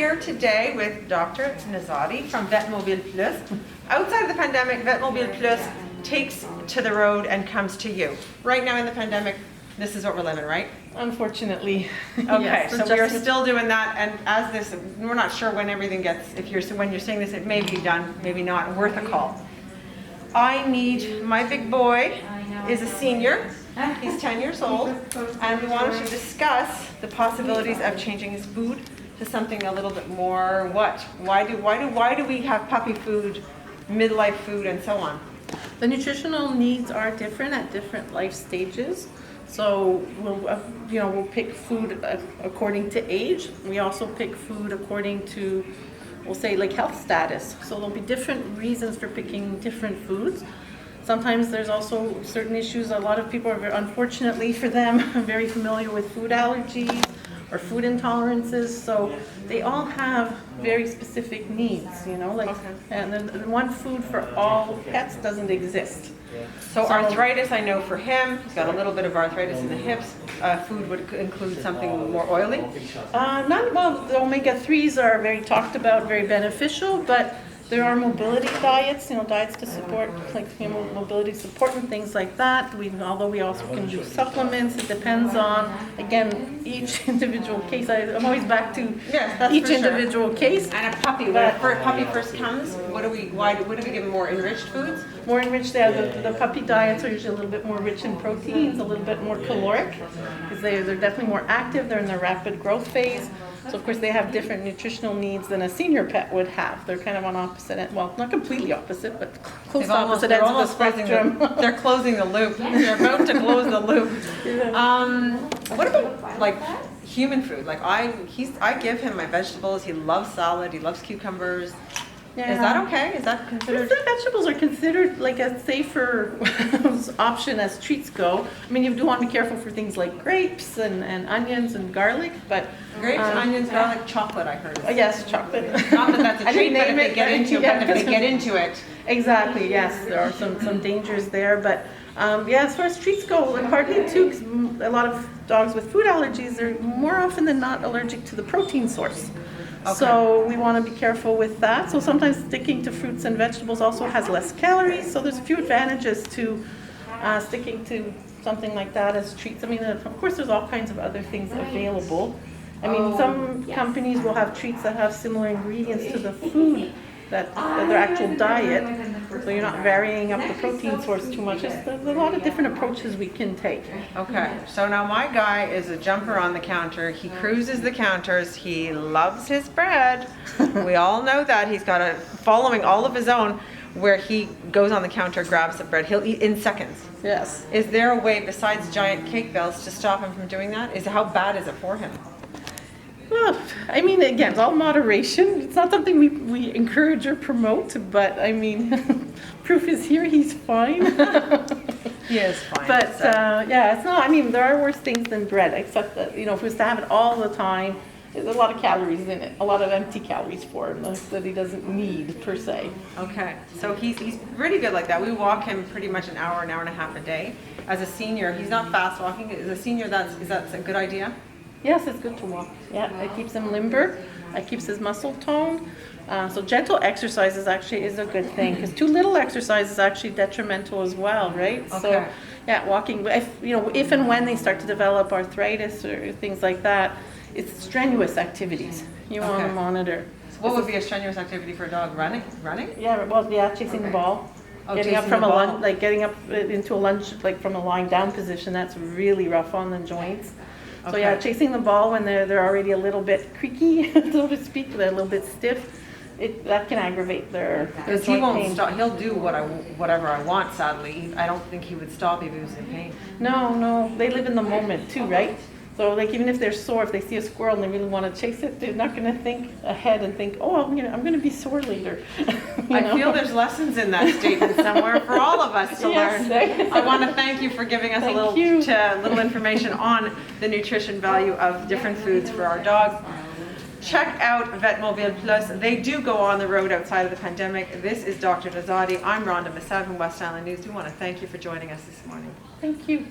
here today with Dr. Nosotti from VetmobilePlus. Outside of the pandemic, VetmobilePlus takes to the road and comes to you. Right now in the pandemic, this is what we're living, right? Unfortunately. Okay, Yes, so we are still doing that, and as this, we're not sure when everything gets, when you're saying this, it may be done, maybe not, worth a call. I need, my big boy is a senior, he's 10 years old, and we wanted to discuss the possibilities of changing his food to something a little bit more, why do we have puppy food, midlife food, and so on? The nutritional needs are different at different life stages. So we'll pick food according to age. We also pick food according to, we'll say, like health status. So there'll be different reasons for picking different foods. Sometimes there's also certain issues. A lot of people are, unfortunately for them, very familiar with food allergies or food intolerances. So they all have very specific needs, like, and then one food for all pets doesn't exist. So arthritis, I know for him, he's got a little bit of arthritis in the hips. Food would include something more oily? The omega-3s are very talked about, very beneficial, but there are mobility diets, diets to support, like mobility support and things like that. Although we also can do supplements, it depends on, again, each individual case. I'm always back to each individual case. And a puppy, when a puppy first comes, what do we give them, more enriched foods? More enriched, the puppy diets are usually a little bit more rich in proteins, a little bit more caloric, because they're definitely more active, they're in their rapid growth phase. So of course they have different nutritional needs than a senior pet would have. They're kind of on opposite end, well, not completely opposite, but close to opposite ends of the spectrum. They're closing the loop. They're about to close the loop. What about like human food? Like I give him my vegetables. He loves salad. He loves cucumbers. Yeah. Is that okay? Is that considered? The vegetables are considered like a safer option as treats go. I mean, you do want to be careful for things like grapes and onions and garlic, but grapes, onions, garlic, chocolate. I heard. Yes, chocolate. Not that that's a treat, but if they get into it, exactly. Yes, there are some dangers there, but as far as treats go, partly too, because a lot of dogs with food allergies are more often than not allergic to the protein source. Okay. So we want to be careful with that. So sometimes sticking to fruits and vegetables also has less calories. So there's a few advantages to sticking to something like that as treats. I mean, of course, there's all kinds of other things available. I mean, some companies will have treats that have similar ingredients to the food that their actual diet, so you're not varying up the protein source too much. There's a lot of different approaches we can take. Okay, so now my guy is a jumper on the counter. He cruises the counters. He loves his bread. We all know that. He's got a following all of his own where he goes on the counter, grabs the bread. He'll eat in seconds. Yes. Is there a way besides giant cake bells to stop him from doing that? How bad is it for him? Well, I mean, again, it's all moderation. It's not something we encourage or promote, but I mean, proof is here, he's fine. He is fine. But it's not, I mean, there are worse things than bread, except that, if he was to have it all the time, there's a lot of calories in it, a lot of empty calories for him that he doesn't need, per se. Okay, so he's pretty good like that. We walk him pretty much an hour and a half a day. As a senior, he's not fast walking. As a senior, is that a good idea? Yes, it's good to walk. Yeah, it keeps him limber. It keeps his muscle tone. So gentle exercises actually is a good thing, because too little exercise is actually detrimental as well, right? Okay. So yeah, walking. If and when they start to develop arthritis or things like that, it's strenuous activities you want to monitor. So what would be a strenuous activity for a dog? Running? Yeah, chasing the ball. Getting up from a lunge, like getting up into a lunge, like from a lying down position, that's really rough on the joints. So chasing the ball when they're already a little bit creaky, so to speak, they're a little bit stiff, that can aggravate their joint he won't pain. Stop. He'll do whatever I want, sadly. I don't think he would stop if he was in pain. No, they live in the moment too, right? So like even if they're sore, if they see a squirrel and they really want to chase it, they're not going to think ahead and think, oh, I'm going to be sore later. I feel there's lessons in that statement somewhere for all of us to learn. I want to thank you for giving us a little information on the nutrition value of different foods for our dogs. Check out VetmobilePlus. They do go on the road outside of the pandemic. This is Dr. Nosotti. I'm Rhonda Tank from West Island News. We want to thank you for joining us this morning. Thank you.